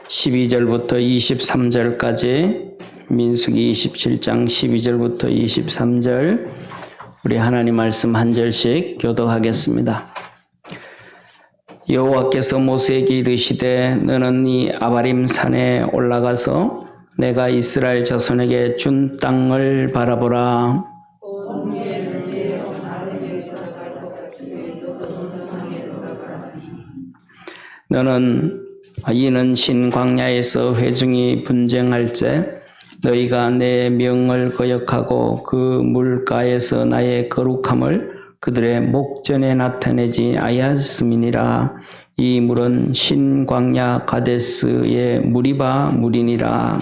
12절부터 23절까지 민수기 27장 12절부터 23절 우리 하나님 말씀 한 절씩 교독하겠습니다. 여호와께서 모세에게 이르시되 너는 이 아바림 산에 올라가서 내가 이스라엘 자손에게 준 땅을 바라보라. 너는 이는 신 광야에서 회중이 분쟁할때 너희가 내 명을 거역하고 그 물가에서 나의 거룩함을 그들의 목전에 나타내지 아니하였음이니라. 이 물은 신 광야 가데스의 무리바 물이니라.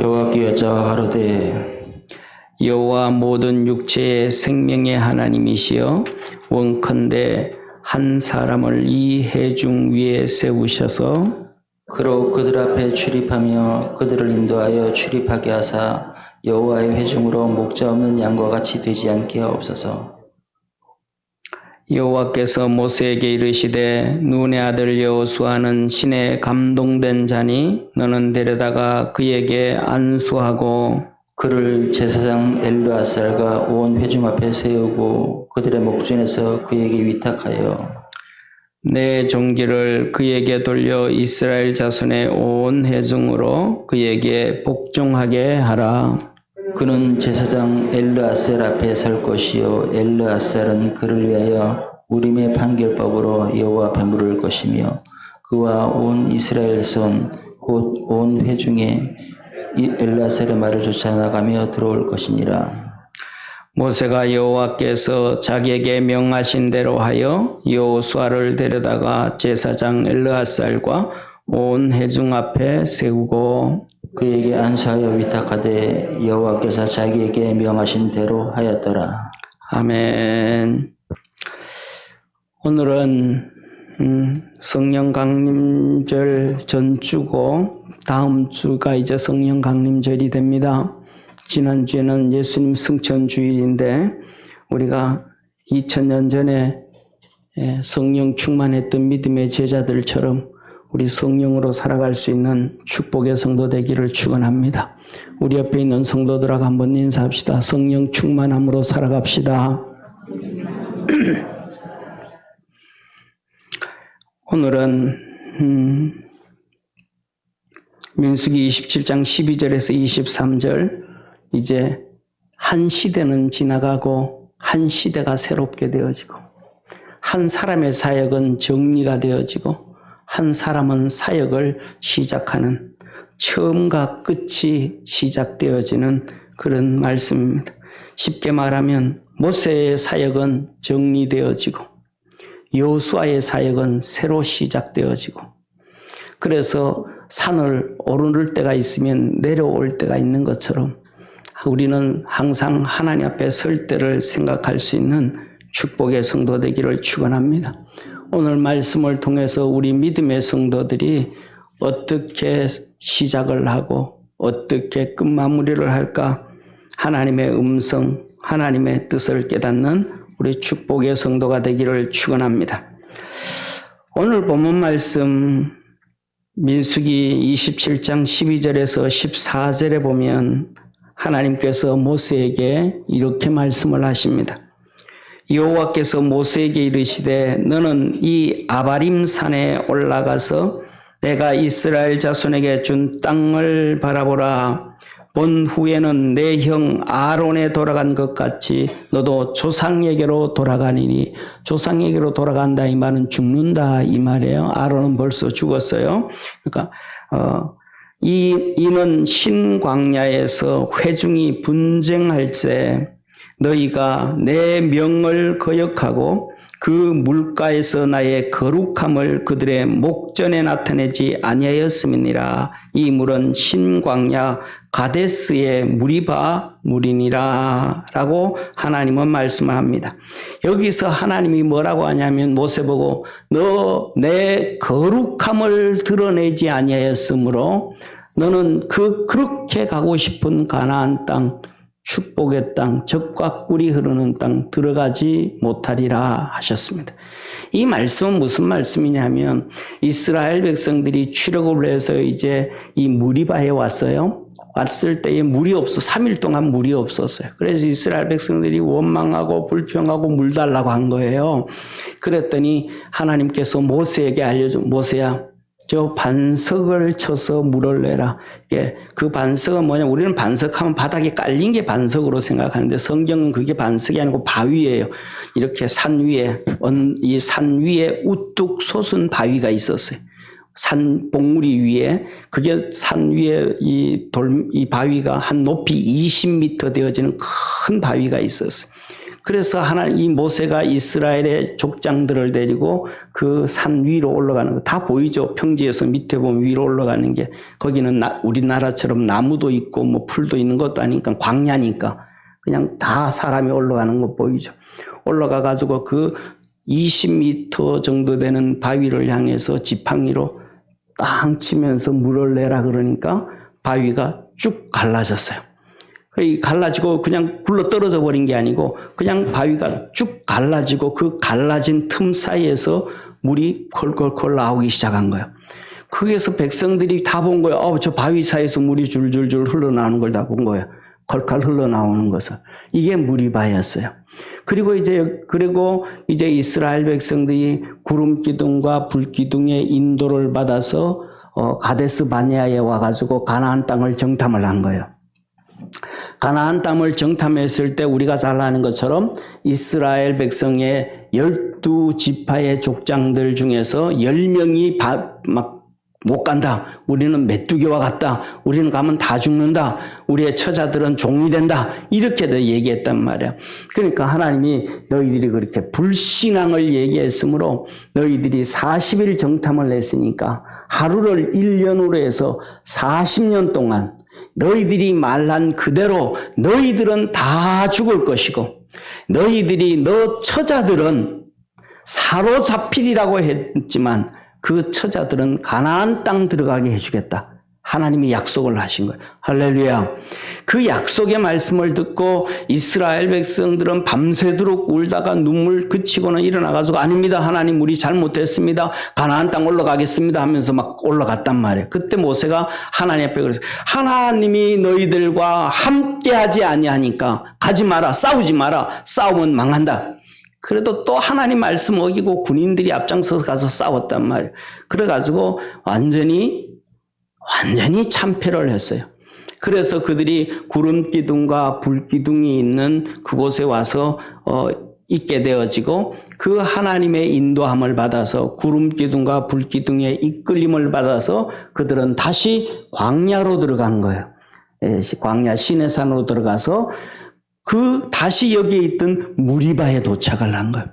여호와께 여자와 가로되 여호와 모든 육체의 생명의 하나님이시여 원컨대 한 사람을 이 회중 위에 세우셔서 그로 그들 앞에 출입하며 그들을 인도하여 출입하게 하사 여호와의 회중으로 목자 없는 양과 같이 되지 않게 하옵소서. 여호와께서 모세에게 이르시되 눈의 아들 여호수아는 신에 감동된 자니 너는 데려다가 그에게 안수하고 그를 제사장 엘르아살과 온 회중 앞에 세우고 그들의 목전에서 그에게 위탁하여 내 종기를 그에게 돌려 이스라엘 자손의 온 회중으로 그에게 복종하게 하라. 그는 제사장 엘르아살 앞에 설 것이요 엘르아살은 그를 위하여 우림의 판결법으로 여호와 앞에 물을 것이며 그와 온 이스라엘 손 곧 온 회중에 엘르아살의 말을 쫓아 나가며 들어올 것이니라. 모세가 여호와께서 자기에게 명하신 대로 하여 여호수아를 데려다가 제사장 엘르아살과 온 회중 앞에 세우고 그에게 안수하여 위탁하되 여호와께서 자기에게 명하신 대로 하였더라. 아멘. 오늘은 성령 강림절 전주고 다음 주가 이제 성령 강림절이 됩니다. 지난주에는 예수님 승천주일인데 우리가 2000년 전에 성령 충만했던 믿음의 제자들처럼 우리 성령으로 살아갈 수 있는 축복의 성도 되기를 축원합니다. 우리 옆에 있는 성도들하고 한번 인사합시다. 성령 충만함으로 살아갑시다. 오늘은 민수기 27장 12절에서 23절 이제 한 시대는 지나가고 한 시대가 새롭게 되어지고 한 사람의 사역은 정리가 되어지고 한 사람은 사역을 시작하는 처음과 끝이 시작되어지는 그런 말씀입니다. 쉽게 말하면 모세의 사역은 정리되어지고 여호수아의 사역은 새로 시작되어지고 그래서 산을 오를 때가 있으면 내려올 때가 있는 것처럼 우리는 항상 하나님 앞에 설 때를 생각할 수 있는 축복의 성도 되기를 축원합니다. 오늘 말씀을 통해서 우리 믿음의 성도들이 어떻게 시작을 하고 어떻게 끝마무리를 할까 하나님의 음성, 하나님의 뜻을 깨닫는 우리 축복의 성도가 되기를 축원합니다. 오늘 본문 말씀 민수기 27장 12절에서 14절에 보면 하나님께서 모세에게 이렇게 말씀을 하십니다. 여호와께서 모세에게 이르시되 너는 이 아바림 산에 올라가서 내가 이스라엘 자손에게 준 땅을 바라보라. 본 후에는 내 형 아론에 돌아간 것 같이 너도 조상에게로 돌아가니니 조상에게로 돌아간다 이 말은 죽는다 이 말이에요. 아론은 벌써 죽었어요. 그러니까 이는 신광야에서 회중이 분쟁할 때 너희가 내 명을 거역하고 그 물가에서 나의 거룩함을 그들의 목전에 나타내지 아니하였음이니라. 이 물은 신광야 가데스의 무리바 물이니라 라고 하나님은 말씀합니다. 여기서 하나님이 뭐라고 하냐면 모세 보고 너 내 거룩함을 드러내지 아니하였으므로 너는 그렇게 가고 싶은 가나안 땅 축복의 땅, 젖과 꿀이 흐르는 땅 들어가지 못하리라 하셨습니다. 이 말씀은 무슨 말씀이냐면 이스라엘 백성들이 출애굽을 해서 이제 이 무리바에 왔어요. 왔을 때에 물이 없어 3일 동안 물이 없었어요. 그래서 이스라엘 백성들이 원망하고 불평하고 물 달라고 한 거예요. 그랬더니 하나님께서 모세에게 알려줘. 모세야, 저 반석을 쳐서 물을 내라. 그 반석은 뭐냐? 우리는 반석하면 바닥에 깔린 게 반석으로 생각하는데 성경은 그게 반석이 아니고 바위예요. 이렇게 산 위에 이 산 위에 우뚝 솟은 바위가 있었어요. 산 봉우리 위에 그게 산 위에 이 바위가 한 높이 20m 되어지는 큰 바위가 있었어요. 그래서 이 모세가 이스라엘의 족장들을 데리고 그 산 위로 올라가는 거 다 보이죠. 평지에서 밑에 보면 위로 올라가는 게 거기는 우리나라처럼 나무도 있고 뭐 풀도 있는 것도 아니니까 광야니까 그냥 다 사람이 올라가는 거 보이죠. 올라가 가지고 그 20m 정도 되는 바위를 향해서 지팡이로 땅 치면서 물을 내라 그러니까 바위가 쭉 갈라졌어요. 갈라지고 그냥 굴러 떨어져 버린 게 아니고 그냥 바위가 쭉 갈라지고 그 갈라진 틈 사이에서 물이 콜콜콜 나오기 시작한 거예요. 거기에서 백성들이 다 본 거예요. 저 바위 사이에서 물이 줄줄줄 흘러나오는 걸 다 본 거예요. 컬컬 흘러나오는 것을. 이게 무리바였어요. 그리고 이제 이스라엘 백성들이 구름 기둥과 불 기둥의 인도를 받아서 가데스 바네아에 와가지고 가나안 땅을 정탐을 한 거예요. 가나안 땅을 정탐했을 때 우리가 잘 아는 것처럼 이스라엘 백성의 12지파의 족장들 중에서 10명이 막 못 간다. 우리는 메뚜기와 같다. 우리는 가면 다 죽는다. 우리의 처자들은 종이 된다. 이렇게도 얘기했단 말이야. 그러니까 하나님이 너희들이 그렇게 불신앙을 얘기했으므로 너희들이 40일 정탐을 했으니까 하루를 1년으로 해서 40년 동안 너희들이 말한 그대로 너희들은 다 죽을 것이고 너 처자들은 사로잡히리라고 했지만 그 처자들은 가나안 땅 들어가게 해주겠다. 하나님이 약속을 하신 거예요. 할렐루야. 그 약속의 말씀을 듣고 이스라엘 백성들은 밤새도록 울다가 눈물 그치고는 일어나가지고 아닙니다. 하나님 우리 잘못했습니다. 가나안 땅 올라가겠습니다 하면서 막 올라갔단 말이에요. 그때 모세가 하나님 앞에 그랬어요. 하나님이 너희들과 함께하지 아니하니까 가지 마라. 싸우지 마라. 싸우면 망한다. 그래도 또 하나님 말씀 어기고 군인들이 앞장서서 가서 싸웠단 말이에요. 그래가지고 완전히 참패를 했어요. 그래서 그들이 구름 기둥과 불 기둥이 있는 그곳에 와서 있게 되어지고 그 하나님의 인도함을 받아서 구름 기둥과 불 기둥의 이끌림을 받아서 그들은 다시 광야로 들어간 거예요. 광야 시내산으로 들어가서 다시 여기에 있던 무리바에 도착을 한 거예요.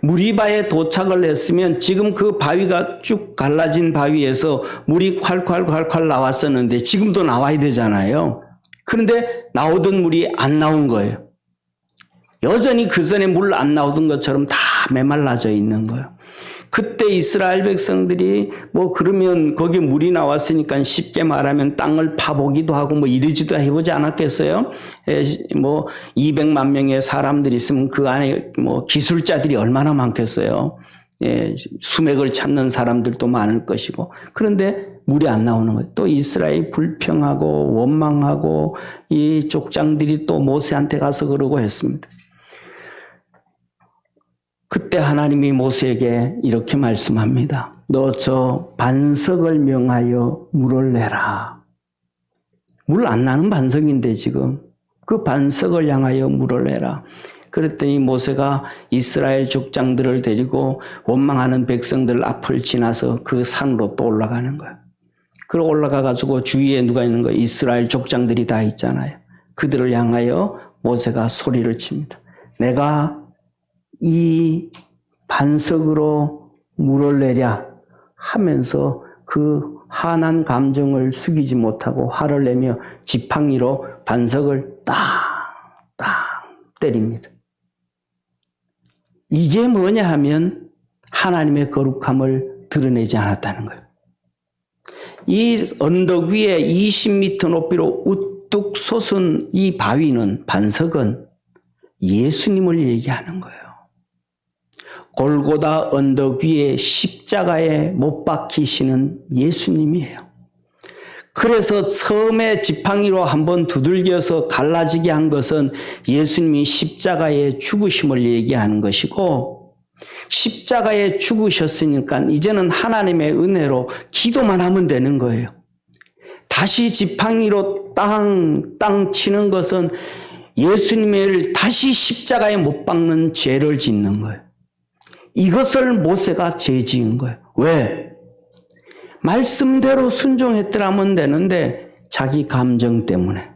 무리바에 도착을 했으면 지금 그 바위가 쭉 갈라진 바위에서 물이 콸콸콸콸 나왔었는데 지금도 나와야 되잖아요. 그런데 나오던 물이 안 나온 거예요. 여전히 그 전에 물 안 나오던 것처럼 다 메말라져 있는 거예요. 그때 이스라엘 백성들이 그러면 거기 물이 나왔으니까 쉽게 말하면 땅을 파보기도 하고 이러지도 해보지 않았겠어요? 200만 명의 사람들이 있으면 그 안에 기술자들이 얼마나 많겠어요? 수맥을 찾는 사람들도 많을 것이고. 그런데 물이 안 나오는 거예요. 또 이스라엘이 불평하고 원망하고 이 족장들이 또 모세한테 가서 그러고 했습니다. 그때 하나님이 모세에게 이렇게 말씀합니다. 너 저 반석을 명하여 물을 내라. 물 안 나는 반석인데 지금 그 반석을 향하여 물을 내라. 그랬더니 모세가 이스라엘 족장들을 데리고 원망하는 백성들 앞을 지나서 그 산으로 또 올라가는 거야. 그리고 올라가가지고 주위에 누가 있는 거야? 이스라엘 족장들이 다 있잖아요. 그들을 향하여 모세가 소리를 칩니다. 내가 이 반석으로 물을 내랴 하면서 그 한한 감정을 숙이지 못하고 화를 내며 지팡이로 반석을 땅땅 때립니다. 이게 뭐냐 하면 하나님의 거룩함을 드러내지 않았다는 거예요. 이 언덕 위에 20m 높이로 뚝뚝 솟은 이 바위는, 반석은 예수님을 얘기하는 거예요. 골고다 언덕 위에 십자가에 못 박히시는 예수님이에요. 그래서 처음에 지팡이로 한번 두들겨서 갈라지게 한 것은 예수님이 십자가에 죽으심을 얘기하는 것이고, 십자가에 죽으셨으니까 이제는 하나님의 은혜로 기도만 하면 되는 거예요. 다시 지팡이로 땅 치는 것은 예수님을 다시 십자가에 못 박는 죄를 짓는 거예요. 이것을 모세가 죄 지은 거예요. 왜? 말씀대로 순종했더라면 되는데 자기 감정 때문에.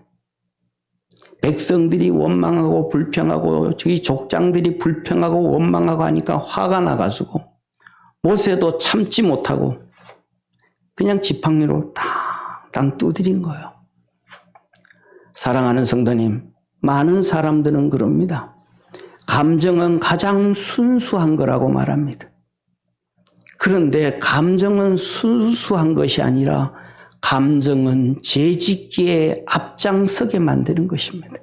백성들이 원망하고 불평하고 저기 족장들이 불평하고 원망하고 하니까 화가 나가지고 모세도 참지 못하고 그냥 지팡이로 땅 두드린 거예요. 사랑하는 성도님, 많은 사람들은 그럽니다. 감정은 가장 순수한 거라고 말합니다. 그런데 감정은 순수한 것이 아니라 감정은 죄짓기에 앞장서게 만드는 것입니다.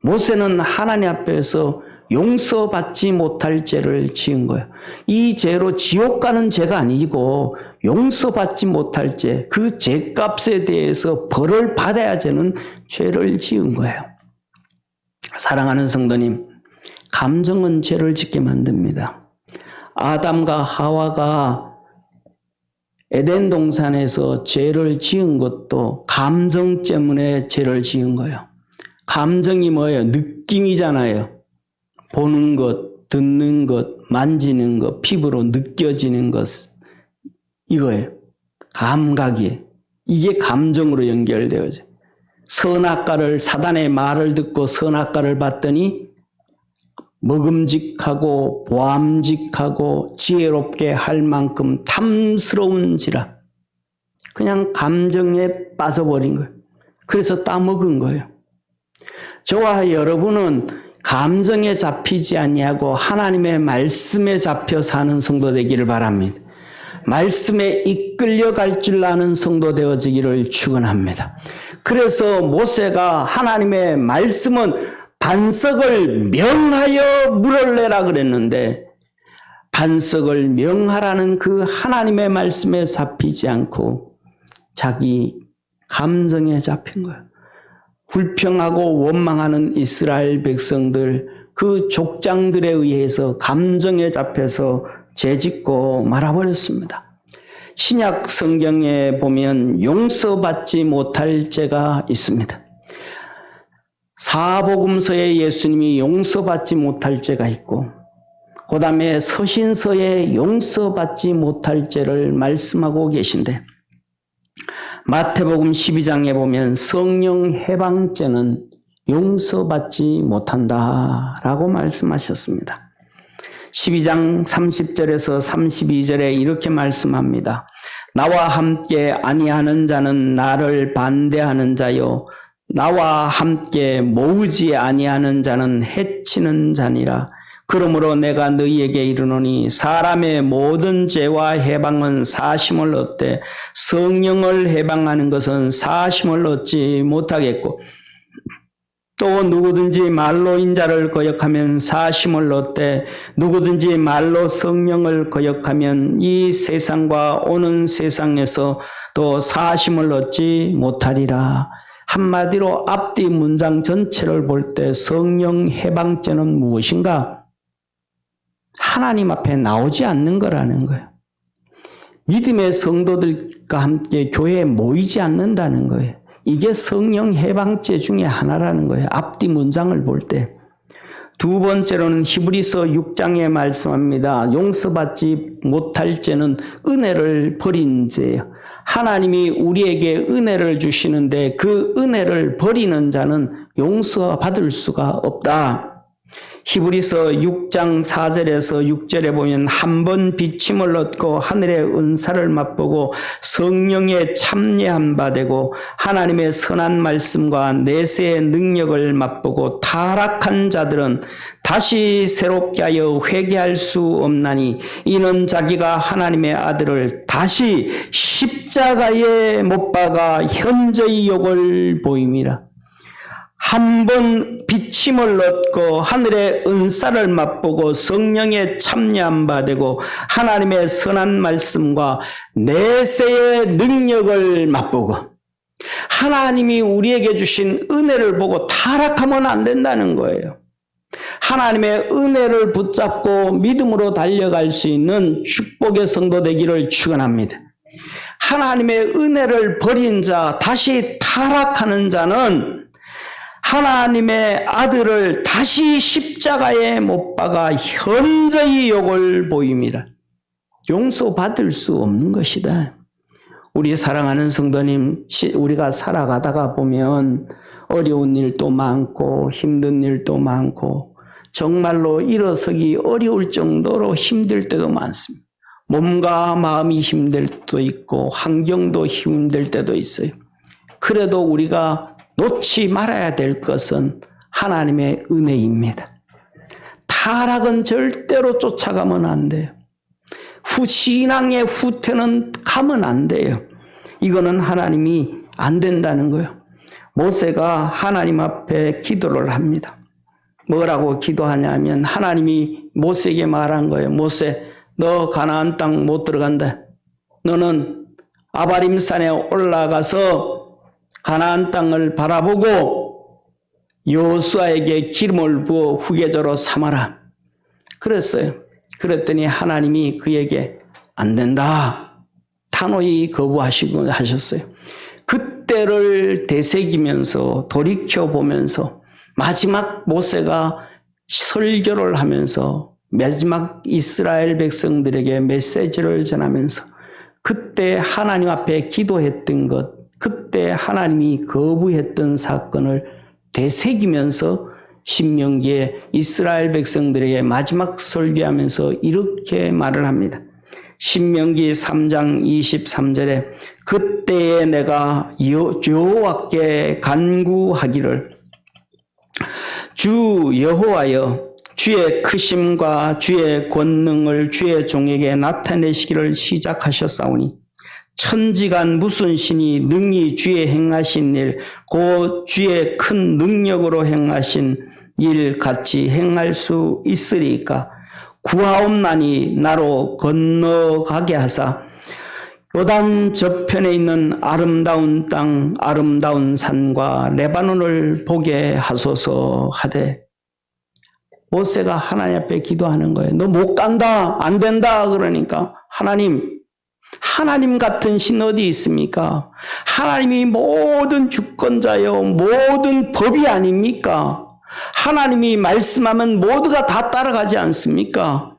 모세는 하나님 앞에서 용서받지 못할 죄를 지은 거예요. 이 죄로 지옥 가는 죄가 아니고 용서받지 못할 죄, 그 죄값에 대해서 벌을 받아야 되는 죄를 지은 거예요. 사랑하는 성도님, 감정은 죄를 짓게 만듭니다. 아담과 하와가 에덴 동산에서 죄를 지은 것도 감정 때문에 죄를 지은 거예요. 감정이 뭐예요? 느낌이잖아요. 보는 것, 듣는 것, 만지는 것, 피부로 느껴지는 것, 이거예요. 감각이. 이게 감정으로 연결되어져. 선악과를, 사단의 말을 듣고 선악과를 봤더니 먹음직하고 보암직하고 지혜롭게 할 만큼 탐스러운지라. 그냥 감정에 빠져버린 거예요. 그래서 따먹은 거예요. 저와 여러분은 감정에 잡히지 아니하고 하나님의 말씀에 잡혀 사는 성도 되기를 바랍니다. 말씀에 이끌려갈 줄 아는 성도 되어지기를 축원합니다. 그래서 모세가 하나님의 말씀은 반석을 명하여 물을 내라 그랬는데 반석을 명하라는 그 하나님의 말씀에 잡히지 않고 자기 감정에 잡힌 거예요. 불평하고 원망하는 이스라엘 백성들, 그 족장들에 의해서 감정에 잡혀서 죄짓고 말아버렸습니다. 신약 성경에 보면 용서받지 못할 죄가 있습니다. 사복음서에 예수님이 용서받지 못할 죄가 있고, 그 다음에 서신서에 용서받지 못할 죄를 말씀하고 계신데, 마태복음 12장에 보면 성령 해방죄는 용서받지 못한다라고 말씀하셨습니다. 12장 30절에서 32절에 이렇게 말씀합니다. 나와 함께 아니하는 자는 나를 반대하는 자요, 나와 함께 모으지 아니하는 자는 해치는 자니라. 그러므로 내가 너희에게 이르노니 사람의 모든 죄와 해방은 사심을 얻되 성령을 해방하는 것은 사심을 얻지 못하겠고, 또 누구든지 말로 인자를 거역하면 사심을 얻되 누구든지 말로 성령을 거역하면 이 세상과 오는 세상에서 또 사심을 얻지 못하리라. 한마디로 앞뒤 문장 전체를 볼 때 성령 해방죄는 무엇인가? 하나님 앞에 나오지 않는 거라는 거예요. 믿음의 성도들과 함께 교회에 모이지 않는다는 거예요. 이게 성령 해방죄 중에 하나라는 거예요. 앞뒤 문장을 볼 때. 두 번째로는 히브리서 6장에 말씀합니다. 용서받지 못할 죄는 은혜를 버린 죄예요. 하나님이 우리에게 은혜를 주시는데 그 은혜를 버리는 자는 용서받을 수가 없다. 히브리서 6장 4절에서 6절에 보면 한 번 비침을 얻고 하늘의 은사를 맛보고 성령에 참여한 바 되고 하나님의 선한 말씀과 내세의 능력을 맛보고 타락한 자들은 다시 새롭게 하여 회개할 수 없나니 이는 자기가 하나님의 아들을 다시 십자가에 못 박아 현저히 욕을 보임이라. 한 번 비침을 얻고 하늘의 은사를 맛보고 성령에 참여한 바 되고 하나님의 선한 말씀과 내세의 능력을 맛보고 하나님이 우리에게 주신 은혜를 보고 타락하면 안 된다는 거예요. 하나님의 은혜를 붙잡고 믿음으로 달려갈 수 있는 축복의 성도 되기를 축원합니다. 하나님의 은혜를 버린 자, 다시 타락하는 자는 하나님의 아들을 다시 십자가에 못 박아 현저히 욕을 보입니다. 용서받을 수 없는 것이다. 우리 사랑하는 성도님, 우리가 살아가다가 보면 어려운 일도 많고 힘든 일도 많고 정말로 일어서기 어려울 정도로 힘들 때도 많습니다. 몸과 마음이 힘들 때도 있고 환경도 힘들 때도 있어요. 그래도 우리가 놓지 말아야 될 것은 하나님의 은혜입니다. 타락은 절대로 쫓아가면 안 돼요. 신앙의 후퇴는 가면 안 돼요. 이거는 하나님이 안 된다는 거예요. 모세가 하나님 앞에 기도를 합니다. 뭐라고 기도하냐면 하나님이 모세에게 말한 거예요. 모세, 너 가나안 땅 못 들어간다. 너는 아바림산에 올라가서 가나안 땅을 바라보고 여호수아에게 기름을 부어 후계자로 삼아라. 그랬어요. 그랬더니 하나님이 그에게 안 된다. 단호히 거부하시고 하셨어요. 그때를 되새기면서 돌이켜보면서 마지막 모세가 설교를 하면서 마지막 이스라엘 백성들에게 메시지를 전하면서 그때 하나님 앞에 기도했던 것, 그때 하나님이 거부했던 사건을 되새기면서 신명기에 이스라엘 백성들에게 마지막 설교하면서 이렇게 말을 합니다. 신명기 3장 23절에 그때에 내가 여호와께 간구하기를 주 여호와여 주의 크심과 주의 권능을 주의 종에게 나타내시기를 시작하셨사오니 천지간 무슨 신이 능히 주의 행하신 일, 곧 주의 큰 능력으로 행하신 일 같이 행할 수 있으리까? 구하옵나니 나로 건너가게 하사 요단 저편에 있는 아름다운 땅, 아름다운 산과 레바논을 보게 하소서 하되 모세가 하나님 앞에 기도하는 거예요. 너 못 간다, 안 된다 그러니까 하나님 같은 신 어디 있습니까? 하나님이 모든 주권자요, 모든 법이 아닙니까? 하나님이 말씀하면 모두가 다 따라가지 않습니까?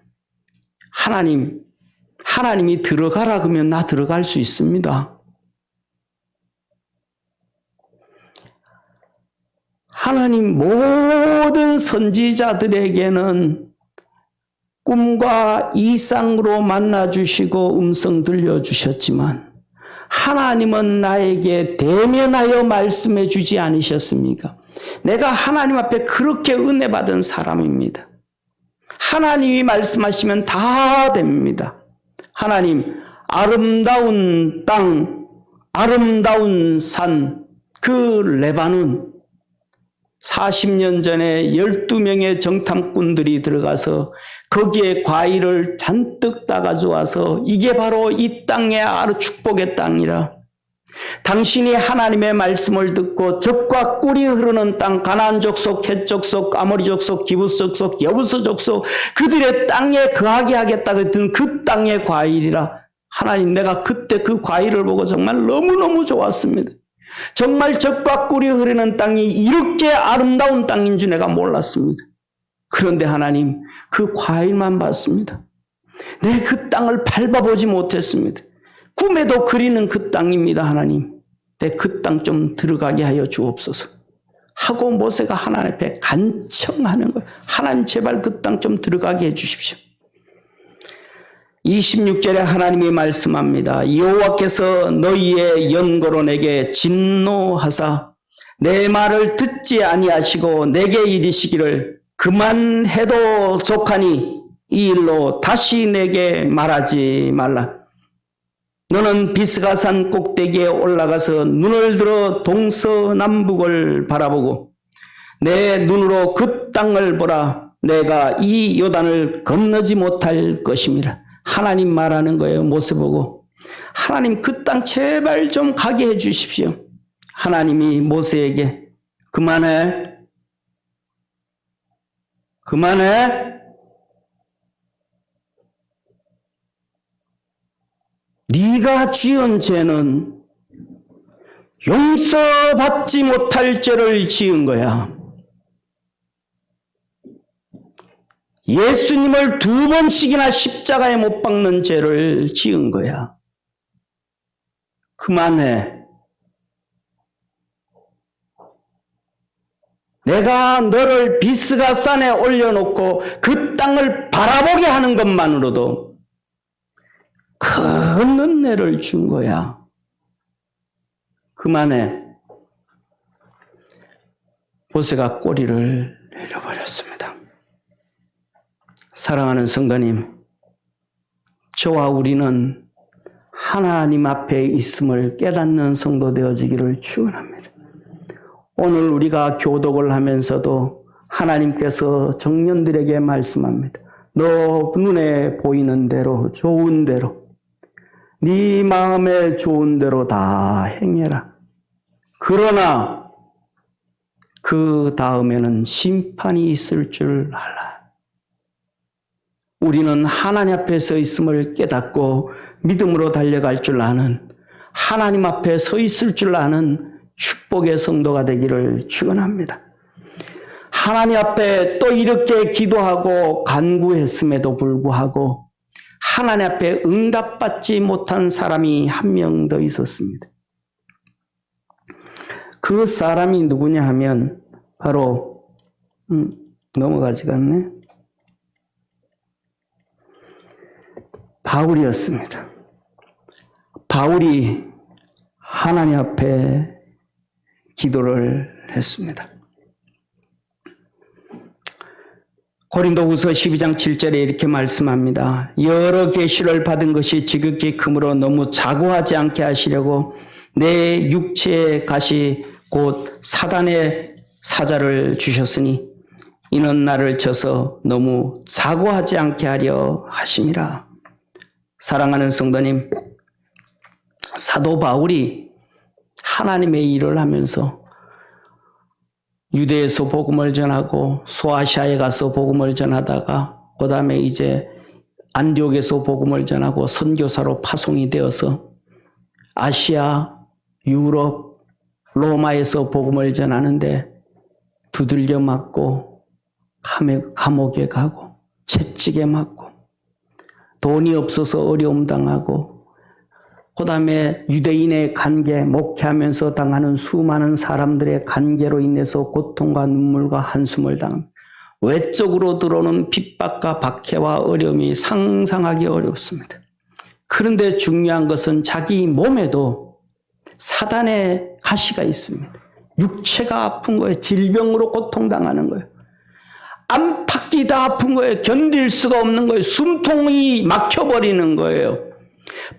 하나님이 들어가라 그러면 나 들어갈 수 있습니다. 하나님 모든 선지자들에게는 꿈과 이상으로 만나주시고 음성 들려주셨지만 하나님은 나에게 대면하여 말씀해 주지 않으셨습니까? 내가 하나님 앞에 그렇게 은혜 받은 사람입니다. 하나님이 말씀하시면 다 됩니다. 하나님, 아름다운 땅, 아름다운 산, 그 레바논 40년 전에 12명의 정탐꾼들이 들어가서 거기에 과일을 잔뜩 따가져 와서 이게 바로 이 땅의 축복의 땅이라. 당신이 하나님의 말씀을 듣고 젖과 꿀이 흐르는 땅, 가나안 족속, 헷 족속, 아모리 족속, 기브스 족속, 여부스 족속 그들의 땅에 거하게 하겠다 그랬던 그 땅의 과일이라. 하나님, 내가 그때 그 과일을 보고 정말 너무너무 좋았습니다. 정말 젖과 꿀이 흐르는 땅이 이렇게 아름다운 땅인 줄 내가 몰랐습니다. 그런데 하나님, 그 과일만 봤습니다. 내 그 땅을 밟아보지 못했습니다. 꿈에도 그리는 그 땅입니다. 하나님, 내 그 땅 좀 들어가게 하여 주옵소서. 하고 모세가 하나님 앞에 간청하는 거예요. 하나님 제발 그 땅 좀 들어가게 해주십시오. 26절에 하나님이 말씀합니다. 여호와께서 너희의 연고로 내게 진노하사 내 말을 듣지 아니하시고 내게 이르시기를 그만해도 족하니 이 일로 다시 내게 말하지 말라. 너는 비스가산 꼭대기에 올라가서 눈을 들어 동서남북을 바라보고 내 눈으로 그 땅을 보라. 내가 이 요단을 건너지 못할 것임이라. 하나님 말하는 거예요. 모세 보고. 하나님 그 땅 제발 좀 가게 해 주십시오. 하나님이 모세에게 그만해. 네가 지은 죄는 용서받지 못할 죄를 지은 거야. 예수님을 2번씩이나 십자가에 못 박는 죄를 지은 거야. 그만해. 내가 너를 비스가산에 올려놓고 그 땅을 바라보게 하는 것만으로도 큰 은혜를 준 거야. 그만해. 모세가 꼬리를 내려버렸습니다. 사랑하는 성도님, 저와 우리는 하나님 앞에 있음을 깨닫는 성도 되어지기를 축원합니다. 오늘 우리가 교독을 하면서도 하나님께서 청년들에게 말씀합니다. 너 눈에 보이는 대로 좋은 대로 네 마음에 좋은 대로 다 행해라. 그러나 그 다음에는 심판이 있을 줄 알라. 우리는 하나님 앞에 서 있음을 깨닫고 믿음으로 달려갈 줄 아는, 하나님 앞에 서 있을 줄 아는 축복의 성도가 되기를 축원합니다. 하나님 앞에 또 이렇게 기도하고 간구했음에도 불구하고 하나님 앞에 응답받지 못한 사람이 한 명 더 있었습니다. 그 사람이 누구냐 하면 바로 넘어가지가 않네. 바울이었습니다. 바울이 하나님 앞에 기도를 했습니다. 고린도후서 12장 7절에 이렇게 말씀합니다. 여러 계시를 받은 것이 지극히 크므로 너무 자고하지 않게 하시려고 내 육체의 가시 곧 사단의 사자를 주셨으니 이는 나를 쳐서 너무 자고하지 않게 하려 하심이라. 사랑하는 성도님, 사도 바울이 하나님의 일을 하면서 유대에서 복음을 전하고 소아시아에 가서 복음을 전하다가 그 다음에 이제 안디옥에서 복음을 전하고 선교사로 파송이 되어서 아시아, 유럽, 로마에서 복음을 전하는데 두들겨 맞고 감옥에 가고 채찍에 맞고 돈이 없어서 어려움 당하고 그 다음에 유대인의 관계, 목회하면서 당하는 수많은 사람들의 관계로 인해서 고통과 눈물과 한숨을 당합니다. 외적으로 들어오는 핍박과 박해와 어려움이 상상하기 어렵습니다. 그런데 중요한 것은 자기 몸에도 사단의 가시가 있습니다. 육체가 아픈 거예요. 질병으로 고통당하는 거예요. 안팎이 다 아픈 거예요. 견딜 수가 없는 거예요. 숨통이 막혀버리는 거예요.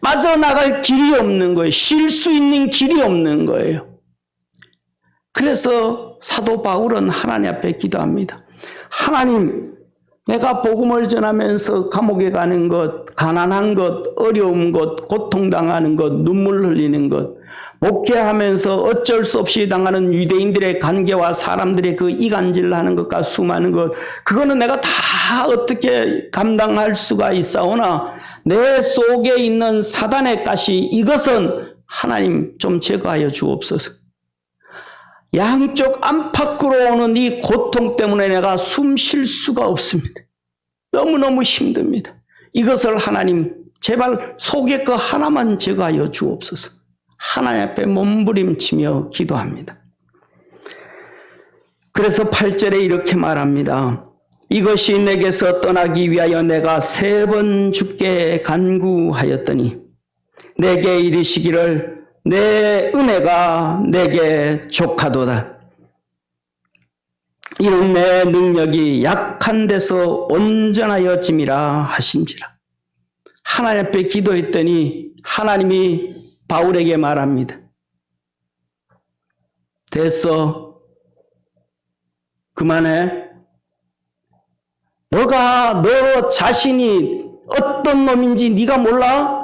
빠져나갈 길이 없는 거예요. 쉴 수 있는 길이 없는 거예요. 그래서 사도 바울은 하나님 앞에 기도합니다. 하나님, 내가 복음을 전하면서 감옥에 가는 것, 가난한 것, 어려운 것, 고통당하는 것, 눈물 흘리는 것, 목회하면서 어쩔 수 없이 당하는 유대인들의 관계와 사람들의 그 이간질하는 것과 수많은 것, 그거는 내가 다 어떻게 감당할 수가 있사오나 내 속에 있는 사단의 가시, 이것은 하나님 좀 제거하여 주옵소서. 양쪽 안팎으로 오는 이 고통 때문에 내가 숨 쉴 수가 없습니다. 너무너무 힘듭니다. 이것을 하나님 제발 속에 그 하나만 제거하여 주옵소서. 하나님 앞에 몸부림치며 기도합니다. 그래서 8절에 이렇게 말합니다. 이것이 내게서 떠나기 위하여 내가 3번 주께 간구하였더니 내게 이르시기를 내 은혜가 내게 족하도다. 이는 내 능력이 약한 데서 온전하여짐이라 하신지라. 하나님 앞에 기도했더니 하나님이 바울에게 말합니다. 됐어. 그만해. 너가 너 자신이 어떤 놈인지 네가 몰라?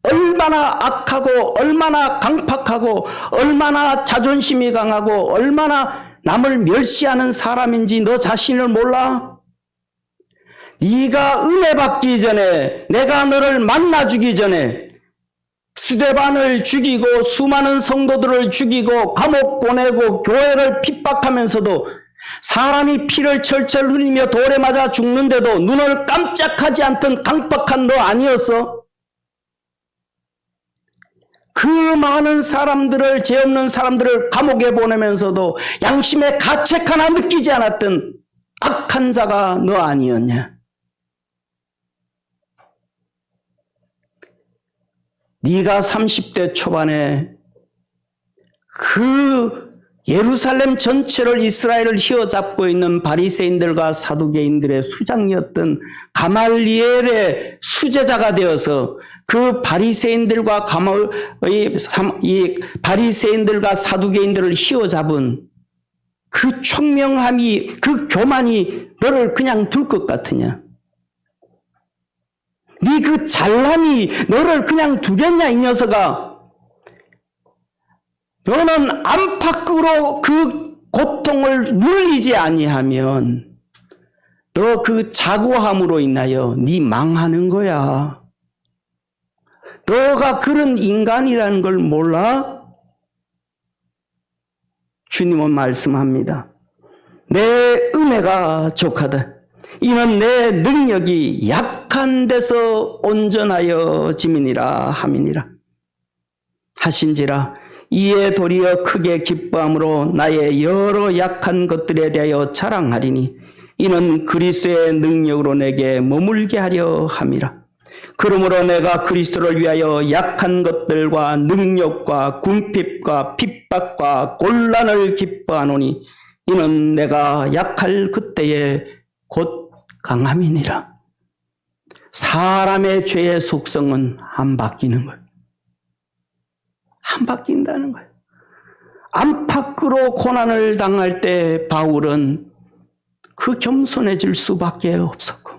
얼마나 악하고 얼마나 강팍하고 얼마나 자존심이 강하고 얼마나 남을 멸시하는 사람인지 너 자신을 몰라? 네가 은혜 받기 전에 내가 너를 만나주기 전에 스데반을 죽이고 수많은 성도들을 죽이고 감옥 보내고 교회를 핍박하면서도 사람이 피를 철철 흘리며 돌에 맞아 죽는데도 눈을 깜짝하지 않던 강팍한 너 아니었어? 그 많은 사람들을, 죄 없는 사람들을 감옥에 보내면서도 양심의 가책 하나 느끼지 않았던 악한 자가 너 아니었냐? 네가 30대 초반에 그 예루살렘 전체를 이스라엘을 휘어잡고 있는 바리새인들과 사두개인들의 수장이었던 가말리엘의 수제자가 되어서 그 바리새인들과 바리새인들과 사두개인들을 휘어잡은 그 총명함이, 그 교만이 너를 그냥 둘 것 같으냐? 네 그 잘남이 너를 그냥 두겠냐, 이 녀석아? 너는 안팎으로 그 고통을 눌리지 아니하면 너 그 자고함으로 인하여 네 망하는 거야. 너가 그런 인간이라는 걸 몰라? 주님은 말씀합니다. 내 은혜가 족하다. 이는 내 능력이 약한 데서 온전하여 짐이니라 함이니라. 하신지라. 이에 도리어 크게 기뻐함으로 나의 여러 약한 것들에 대하여 자랑하리니 이는 그리스도의 능력으로 내게 머물게 하려 함이라. 그러므로 내가 그리스도를 위하여 약한 것들과 능력과 궁핍과 핍박과 곤란을 기뻐하노니 이는 내가 약할 그때에 곧 강함이니라. 사람의 죄의 속성은 안 바뀌는 거예요. 안 바뀐다는 거예요. 안팎으로 고난을 당할 때 바울은 그 겸손해질 수밖에 없었고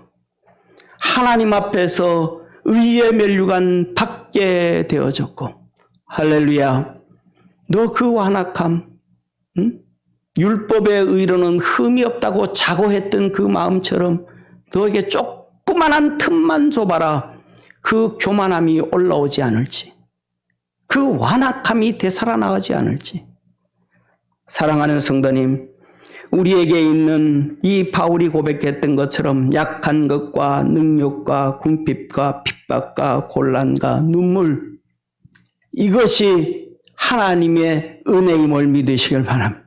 하나님 앞에서 의의 면류관 받게 되어졌고 할렐루야. 너 그 완악함, 율법의 의로는 흠이 없다고 자고했던 그 마음처럼 너에게 조그만한 틈만 줘봐라. 그 교만함이 올라오지 않을지, 그 완악함이 되살아나가지 않을지. 사랑하는 성도님, 우리에게 있는 이 바울이 고백했던 것처럼 약한 것과 능력과 궁핍과 핍박과 곤란과 눈물, 이것이 하나님의 은혜임을 믿으시길 바랍니다.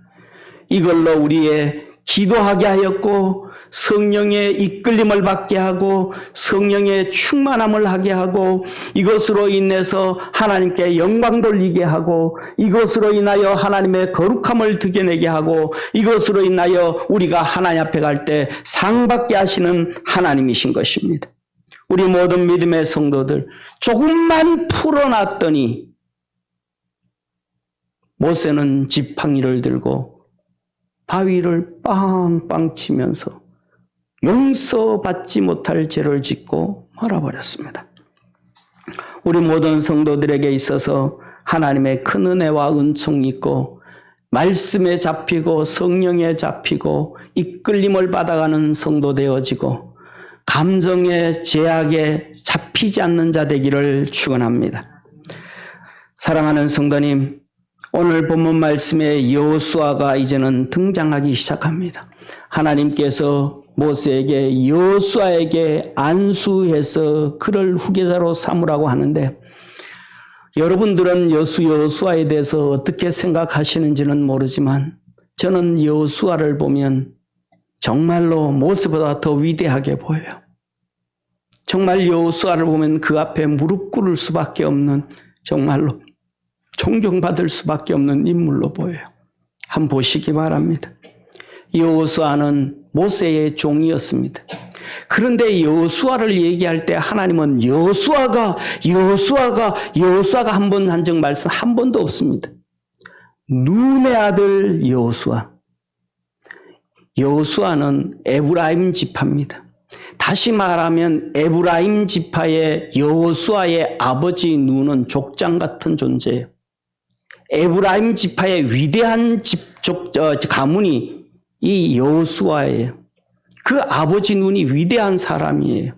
이걸로 우리의 기도하게 하였고 성령의 이끌림을 받게 하고 성령의 충만함을 하게 하고 이것으로 인해서 하나님께 영광 돌리게 하고 이것으로 인하여 하나님의 거룩함을 드러내게 하고 이것으로 인하여 우리가 하나님 앞에 갈 때 상받게 하시는 하나님이신 것입니다. 우리 모든 믿음의 성도들, 조금만 풀어놨더니 모세는 지팡이를 들고 바위를 빵빵 치면서 용서받지 못할 죄를 짓고 말아버렸습니다. 우리 모든 성도들에게 있어서 하나님의 큰 은혜와 은총이 있고 말씀에 잡히고 성령에 잡히고 이끌림을 받아가는 성도 되어지고 감정의 제약에 잡히지 않는 자 되기를 축원합니다. 사랑하는 성도님, 오늘 본문 말씀에 여호수아가 이제는 등장하기 시작합니다. 하나님께서 모세에게 여호수아에게 안수해서 그를 후계자로 삼으라고 하는데 여러분들은 여호수아에 대해서 어떻게 생각하시는지는 모르지만 저는 여호수아를 보면 정말로 모세보다 더 위대하게 보여요. 정말 여호수아를 보면 그 앞에 무릎 꿇을 수밖에 없는, 정말로 존경받을 수밖에 없는 인물로 보여요. 한번 보시기 바랍니다. 여호수아는 모세의 종이었습니다. 그런데 여호수아를 얘기할 때 하나님은 여호수아가 한 번 한 적 말씀 한 번도 없습니다. 눈의 아들 여호수아. 여호수아는 에브라임 지파입니다. 다시 말하면 에브라임 지파의 여호수아의 아버지 눈은 족장 같은 존재예요. 에브라임 지파의 위대한 가문이 이 여호수아예요. 그 아버지 눈이 위대한 사람이에요.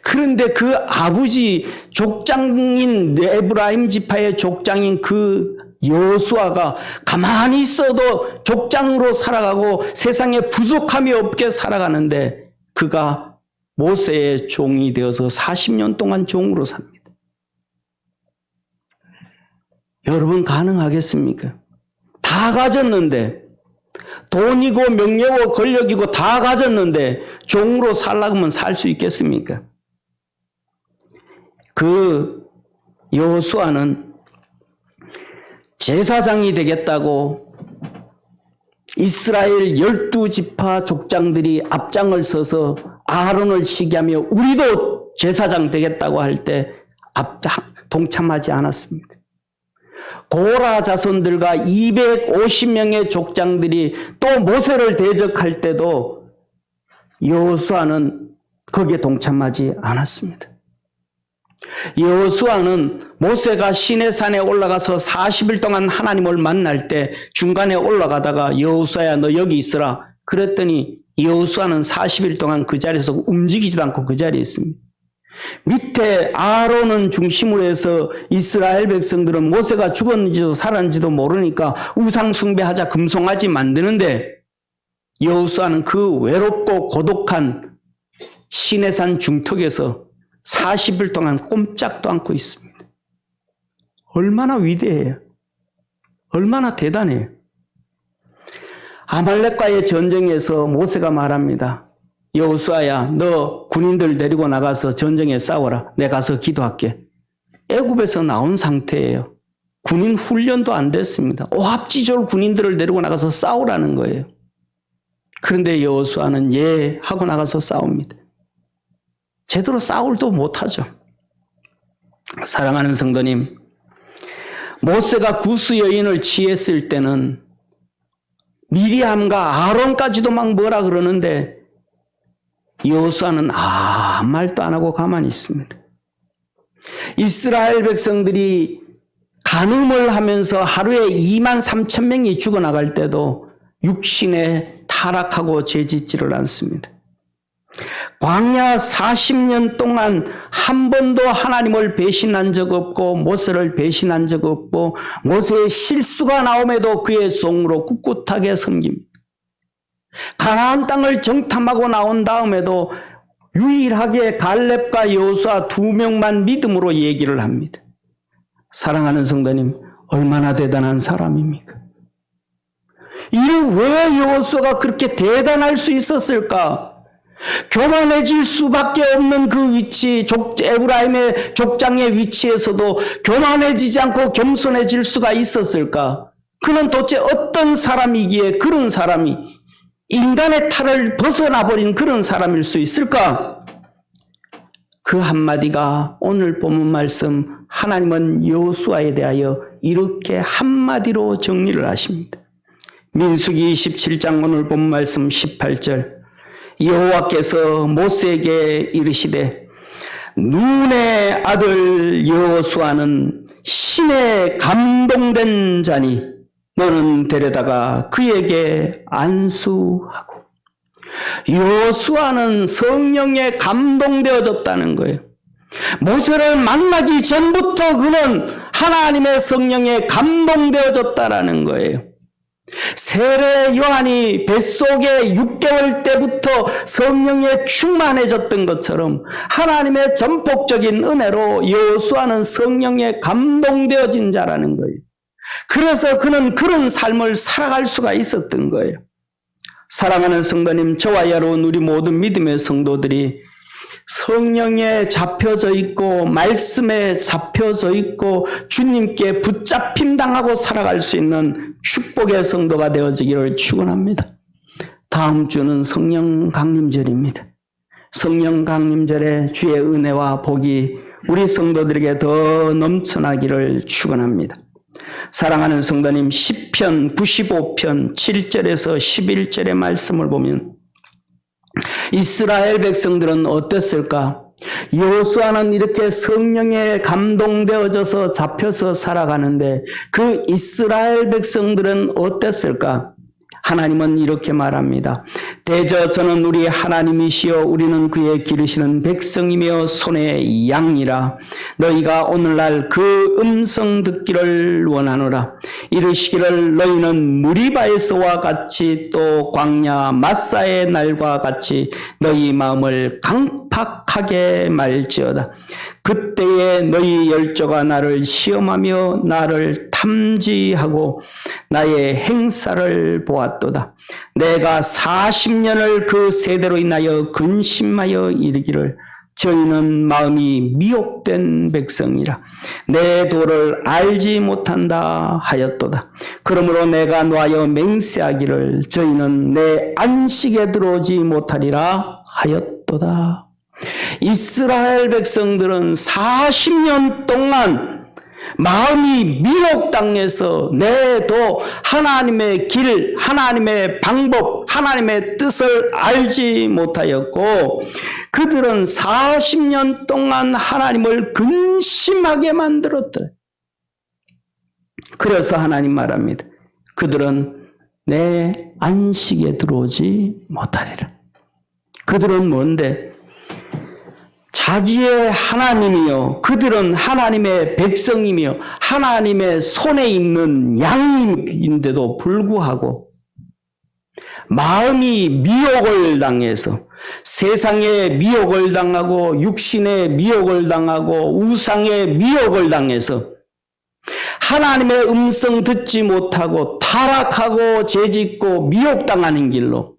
그런데 그 아버지 족장인 에브라임 지파의 족장인 그 여호수아가 가만히 있어도 족장으로 살아가고 세상에 부족함이 없게 살아가는데 그가 모세의 종이 되어서 40년 동안 종으로 삽니다. 여러분 가능하겠습니까? 다 가졌는데, 돈이고 명예고 권력이고 다 가졌는데 종으로 살라고 하면 살 수 있겠습니까? 그 여호수아는 제사장이 되겠다고 이스라엘 12지파 족장들이 앞장을 서서 아론을 시기하며 우리도 제사장 되겠다고 할 때 동참하지 않았습니다. 고라 자손들과 250명의 족장들이 또 모세를 대적할 때도 여호수아는 거기에 동참하지 않았습니다. 여호수아는 모세가 시내산에 올라가서 40일 동안 하나님을 만날 때 중간에 올라가다가 여호수아야 너 여기 있으라 그랬더니 여호수아는 40일 동안 그 자리에서 움직이지도 않고 그 자리에 있습니다. 밑에 아론은 중심으로 해서 이스라엘 백성들은 모세가 죽었는지도 살았는지도 모르니까 우상 숭배하자 금송아지 만드는데 여호수아는 그 외롭고 고독한 시내산 중턱에서 40일 동안 꼼짝도 않고 있습니다. 얼마나 위대해요. 얼마나 대단해요. 아말렉과의 전쟁에서 모세가 말합니다. 여호수아야 너 군인들 데리고 나가서 전쟁에 싸워라. 내가 가서 기도할게. 애굽에서 나온 상태예요. 군인 훈련도 안 됐습니다. 오합지졸 군인들을 데리고 나가서 싸우라는 거예요. 그런데 여호수아는 예 하고 나가서 싸웁니다. 제대로 싸울도 못하죠. 사랑하는 성도님, 모세가 구스 여인을 취했을 때는 미리암과 아론까지도 막 뭐라 그러는데 여호수아는 아무 말도 안 하고 가만히 있습니다. 이스라엘 백성들이 간음을 하면서 하루에 23,000명이 죽어나갈 때도 육신에 타락하고 죄짓지를 않습니다. 광야 40년 동안 한 번도 하나님을 배신한 적 없고 모세를 배신한 적 없고 모세의 실수가 나옴에도 그의 종으로 꿋꿋하게 섬깁니다. 가나안 땅을 정탐하고 나온 다음에도 유일하게 갈렙과 여호수아 2명만 믿음으로 얘기를 합니다. 사랑하는 성도님, 얼마나 대단한 사람입니까? 왜 여호수아가 그렇게 대단할 수 있었을까? 교만해질 수밖에 없는 그 위치, 에브라임의 족장의 위치에서도 교만해지지 않고 겸손해질 수가 있었을까? 그는 도대체 어떤 사람이기에 그런 사람이 인간의 탈을 벗어나버린 그런 사람일 수 있을까? 그 한마디가 오늘 본문 말씀 하나님은 여호수아에 대하여 이렇게 한마디로 정리를 하십니다. 민수기 27장 오늘 본문 말씀 18절 여호와께서 모세에게 이르시되 눈의 아들 여호수아는 신에 감동된 자니 너는 데려다가 그에게 안수하고. 여호수아는 성령에 감동되어졌다는 거예요. 모세를 만나기 전부터 그는 하나님의 성령에 감동되어졌다라는 거예요. 세례 요한이 뱃속에 6개월 때부터 성령에 충만해졌던 것처럼 하나님의 전폭적인 은혜로 여호수아는 성령에 감동되어진 자라는 거예요. 그래서 그는 그런 삶을 살아갈 수가 있었던 거예요. 사랑하는 성도님, 저와 여러분 우리 모든 믿음의 성도들이 성령에 잡혀져 있고 말씀에 잡혀져 있고 주님께 붙잡힘 당하고 살아갈 수 있는 축복의 성도가 되어지기를 축원합니다. 다음 주는 성령 강림절입니다. 성령 강림절에 주의 은혜와 복이 우리 성도들에게 더 넘쳐나기를 축원합니다. 사랑하는 성도님, 시편 95편 7절에서 11절의 말씀을 보면 이스라엘 백성들은 어땠을까? 여호수아는 이렇게 성령에 감동되어져서 잡혀서 살아가는데 그 이스라엘 백성들은 어땠을까? 하나님은 이렇게 말합니다. 대저 저는 우리 하나님이시여 우리는 그의 기르시는 백성이며 손의 양이라. 너희가 오늘날 그 음성 듣기를 원하노라. 이르시기를 너희는 무리바에서와 같이 또 광야 마사의 날과 같이 너희 마음을 강팍하게 말지어다. 그때에 너희 열조가 나를 시험하며 나를 탐지하고 나의 행사를 보았도다. 내가 40년을 그 세대로 인하여 근심하여 이르기를 저희는 마음이 미혹된 백성이라 내 도를 알지 못한다 하였도다. 그러므로 내가 노하여 맹세하기를 저희는 내 안식에 들어오지 못하리라 하였도다. 이스라엘 백성들은 40년 동안 마음이 미혹당해서 내도 하나님의 길, 하나님의 방법, 하나님의 뜻을 알지 못하였고 그들은 40년 동안 하나님을 근심하게 만들었더라. 그래서 하나님 말합니다. 그들은 내 안식에 들어오지 못하리라. 그들은 뭔데? 자기의 하나님이요. 그들은 하나님의 백성이며 하나님의 손에 있는 양인데도 불구하고 마음이 미혹을 당해서 세상의 미혹을 당하고 육신의 미혹을 당하고 우상의 미혹을 당해서 하나님의 음성 듣지 못하고 타락하고 죄짓고 미혹당하는 길로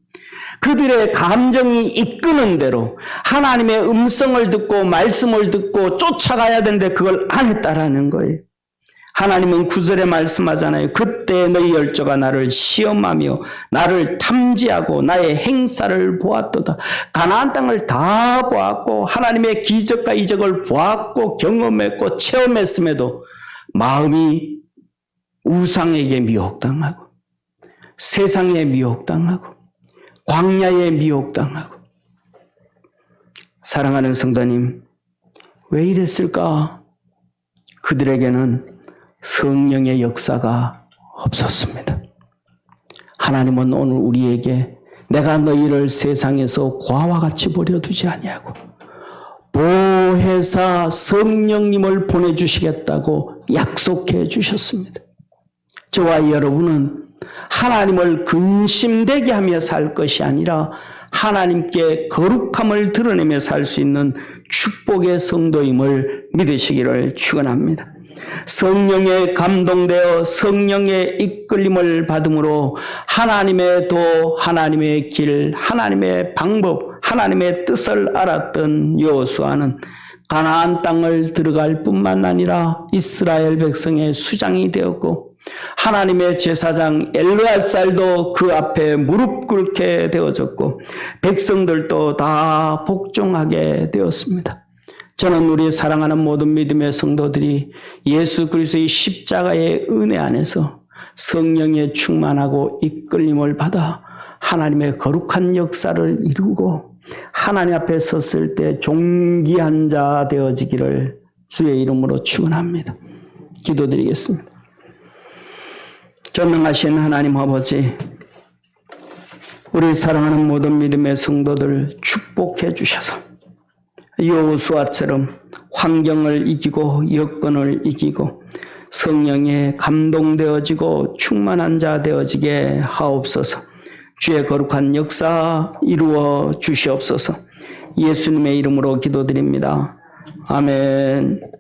그들의 감정이 이끄는 대로 하나님의 음성을 듣고 말씀을 듣고 쫓아가야 되는데 그걸 안 했다라는 거예요. 하나님은 9절에 말씀하잖아요. 그때 너희 열조가 나를 시험하며 나를 탐지하고 나의 행사를 보았도다. 가나안 땅을 다 보았고 하나님의 기적과 이적을 보았고 경험했고 체험했음에도 마음이 우상에게 미혹당하고 세상에 미혹당하고 광야에 미혹당하고. 사랑하는 성도님, 왜 이랬을까? 그들에게는 성령의 역사가 없었습니다. 하나님은 오늘 우리에게 내가 너희를 세상에서 고아와 같이 버려두지 아니하고 보혜사 성령님을 보내주시겠다고 약속해 주셨습니다. 저와 여러분은 하나님을 근심되게 하며 살 것이 아니라 하나님께 거룩함을 드러내며 살 수 있는 축복의 성도임을 믿으시기를 축원합니다. 성령에 감동되어 성령의 이끌림을 받음으로 하나님의 도, 하나님의 길, 하나님의 방법, 하나님의 뜻을 알았던 여호수아는 가나안 땅을 들어갈 뿐만 아니라 이스라엘 백성의 수장이 되었고 하나님의 제사장 엘르앗살도 그 앞에 무릎 꿇게 되어졌고 백성들도 다 복종하게 되었습니다. 저는 우리 사랑하는 모든 믿음의 성도들이 예수 그리스도의 십자가의 은혜 안에서 성령에 충만하고 이끌림을 받아 하나님의 거룩한 역사를 이루고 하나님 앞에 섰을 때 존귀한 자 되어지기를 주의 이름으로 축원합니다. 기도드리겠습니다. 전능하신 하나님 아버지, 우리 사랑하는 모든 믿음의 성도들 축복해 주셔서 여호수아처럼 환경을 이기고 여건을 이기고 성령에 감동되어지고 충만한 자 되어지게 하옵소서. 주의 거룩한 역사 이루어 주시옵소서. 예수님의 이름으로 기도드립니다. 아멘.